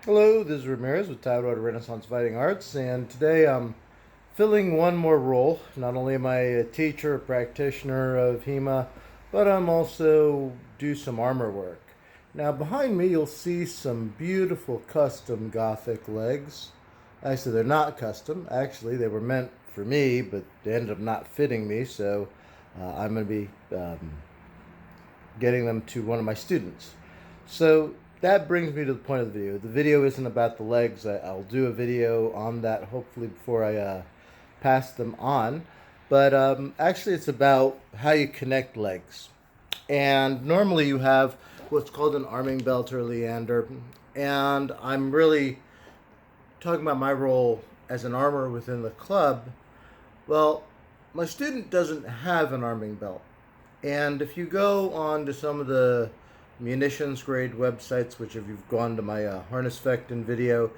Hello, this is Ramirez with Taiwan Renaissance Fighting Arts, and today I'm filling one more role. Not only am I a teacher, a practitioner of HEMA, but I'm also do some armor work. Now behind me you'll see some beautiful custom Gothic legs. Actually, they're not custom. Actually, they were meant for me, but they ended up not fitting me, so I'm going to be getting them to one of my students. So that brings me to the point of the video. The video isn't about the legs. I'll do a video on that hopefully before I pass them on. But actually, it's about how you connect legs. And normally you have what's called an arming belt or leander. And I'm really talking about my role as an armor within the club. Well, my student doesn't have an arming belt. And if you go on to some of the munitions grade websites, which if you've gone to my harness fectin video,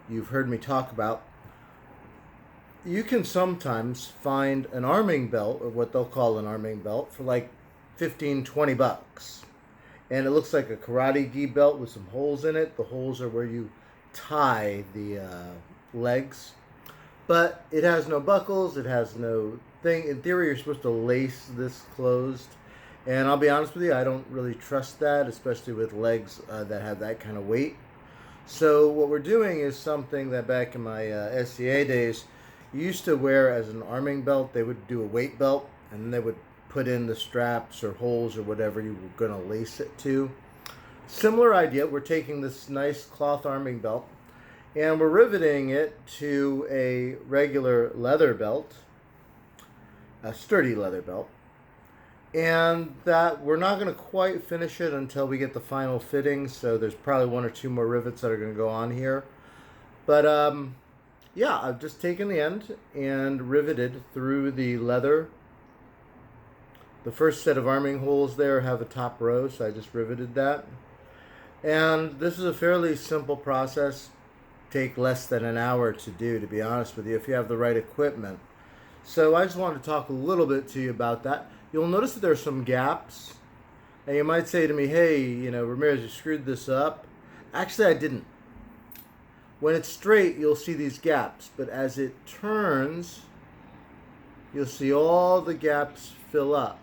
you've heard me talk about, you can sometimes find an arming belt, or what they'll call an arming belt, for like 15, 20 bucks. And it looks like a karate gi belt with some holes in it. The holes are where you tie the legs. But it has no buckles, it has no thing. In theory, you're supposed to lace this closed. And I'll be honest with you, I don't really trust that, especially with legs that have that kind of weight. So what we're doing is something that back in my SCA days, you used to wear as an arming belt. They would do a weight belt, and then they would put in the straps or holes or whatever you were going to lace it to. Similar idea, we're taking this nice cloth arming belt, and we're riveting it to a regular leather belt, a sturdy leather belt. And that we're not going to quite finish it until we get the final fitting, so there's probably one or two more rivets that are going to go on here. But yeah, I've just taken the end and riveted through the leather. The first set of arming holes there have a top row, so I just riveted that. And this is a fairly simple process. Take less than an hour to do, to be honest with you, if you have the right equipment. So I just wanted to talk a little bit to you about that. You'll notice that there are some gaps. And you might say to me, hey, Ramirez, you screwed this up. Actually, I didn't. When it's straight, you'll see these gaps. But as it turns, you'll see all the gaps fill up.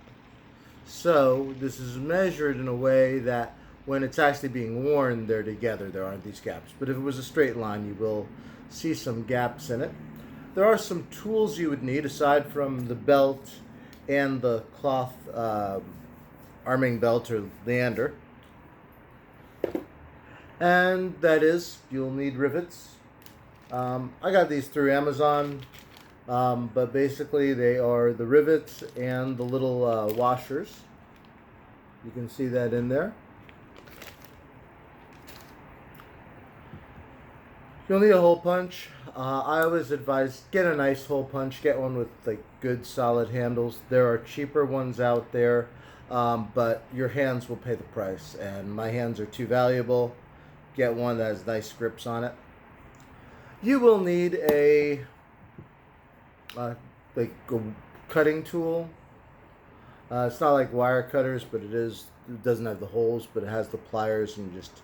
So this is measured in a way that when it's actually being worn, they're together. There aren't these gaps. But if it was a straight line, you will see some gaps in it. There are some tools you would need aside from the belt and the cloth arming belt or leander. And that is, you'll need rivets. I got these through Amazon, but basically they are the rivets and the little washers. You can see that in there. You'll need a hole punch. I always advise get a nice hole punch. Get one with like good solid handles. There are cheaper ones out there, but your hands will pay the price. And my hands are too valuable. Get one that has nice grips on it. You will need a like a cutting tool. It's not like wire cutters, but it doesn't have the holes, but it has the pliers and just.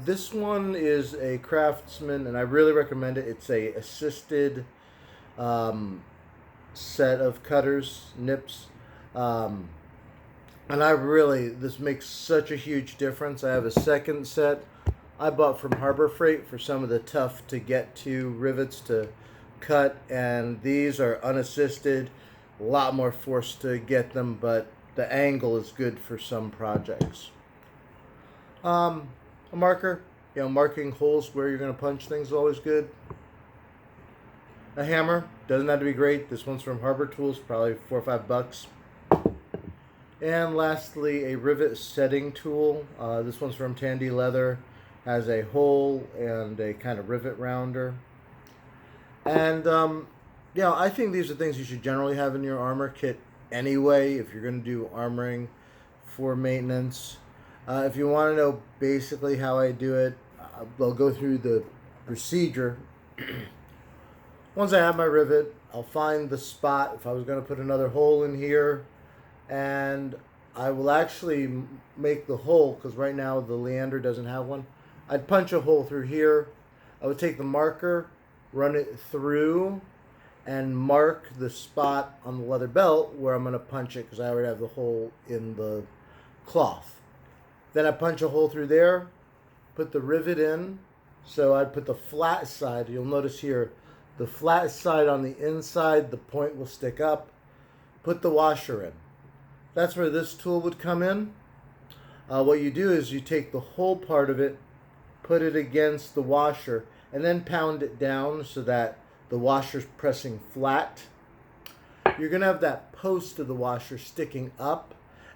This one is a Craftsman, and I really recommend it. It's a assisted set of cutters, nips, and this makes such a huge difference. I have a second set I bought from Harbor Freight for some of the tough to get to rivets to cut, and these are unassisted, a lot more force to get them, but the angle is good for some projects. A marker, marking holes where you're going to punch things is always good. A hammer, doesn't have to be great. This one's from Harbor Tools, probably $4 or $5. And lastly, a rivet setting tool. This one's from Tandy Leather, has a hole and a kind of rivet rounder. And I think these are things you should generally have in your armor kit anyway if you're going to do armoring for maintenance. If you want to know basically how I do it, I'll go through the procedure. Once I have my rivet, I'll find the spot if I was going to put another hole in here, and I will actually make the hole, because right now the leander doesn't have one. I'd punch a hole through here. I would take the marker, run it through, and mark the spot on the leather belt where I'm going to punch it because I already have the hole in the cloth. Then I punch a hole through there, put the rivet in. So I'd put the flat side. You'll notice here, the flat side on the inside, the point will stick up. Put the washer in. That's where this tool would come in. What you do is you take the whole part of it, put it against the washer, and then pound it down so that the washer's pressing flat. You're going to have that post of the washer sticking up,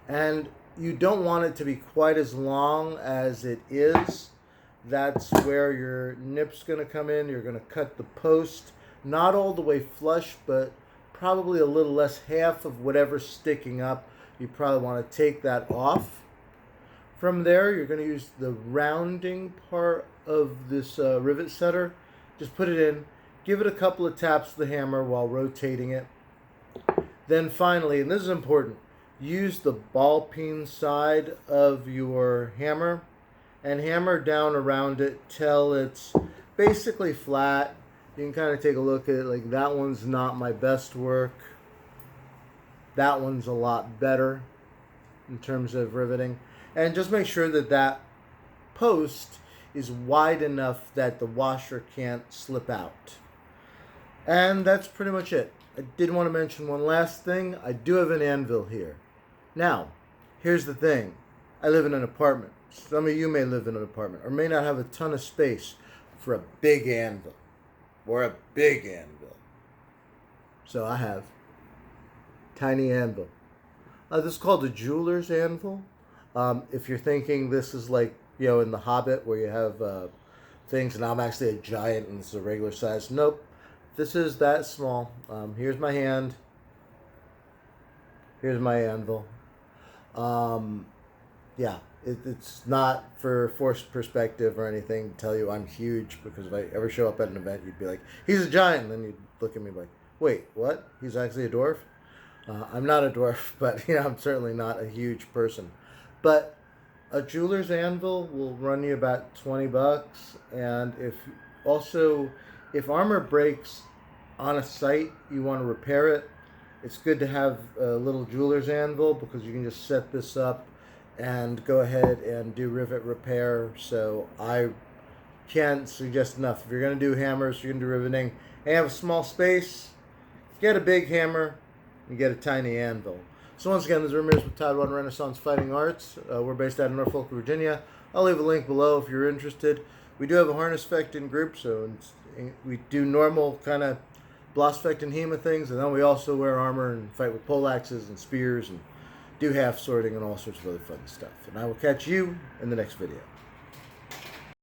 and you don't want it to be quite as long as it is. That's where your nip's going to come in. You're going to cut the post, not all the way flush, but probably a little less, half of whatever's sticking up. You probably want to take that off. From there, you're going to use the rounding part of this rivet setter. Just put it in, give it a couple of taps with the hammer while rotating it. Then finally, and this is important, use the ball peen side of your hammer and hammer down around it till it's basically flat. You can kind of take a look at it, like that one's not my best work. That one's a lot better in terms of riveting. And just make sure that that post is wide enough that the washer can't slip out. And that's pretty much it. I did want to mention one last thing. I do have an anvil here. Now, here's the thing. I live in an apartment. Some of you may live in an apartment or may not have a ton of space for a big anvil or a big anvil. So I have tiny anvil. This is called a jeweler's anvil. If you're thinking this is like, you know, in The Hobbit where you have things and I'm actually a giant and this is a regular size. Nope. This is that small. Here's my hand. Here's my anvil. Yeah, it's not for forced perspective or anything to tell you I'm huge, because if I ever show up at an event, you'd be like, he's a giant. And then you'd look at me like, wait, what? He's actually a dwarf? I'm not a dwarf, but I'm certainly not a huge person. But a jeweler's anvil will run you about $20. And if armor breaks on a site, you want to repair it, it's good to have a little jeweler's anvil because you can just set this up and go ahead and do rivet repair. So I can't suggest enough. If you're going to do hammers, you're going to do riveting, and you have a small space, get a big hammer and get a tiny anvil. So once again, this is Ramirez with Taiwan Renaissance Fighting Arts. We're based out of Norfolk, Virginia. I'll leave a link below if you're interested. We do have a harness fecting group, so we do normal kind of bloss fecting HEMA things, and then we also wear armor and fight with poleaxes and spears and do half sorting and all sorts of other fun stuff. And I will catch you in the next video.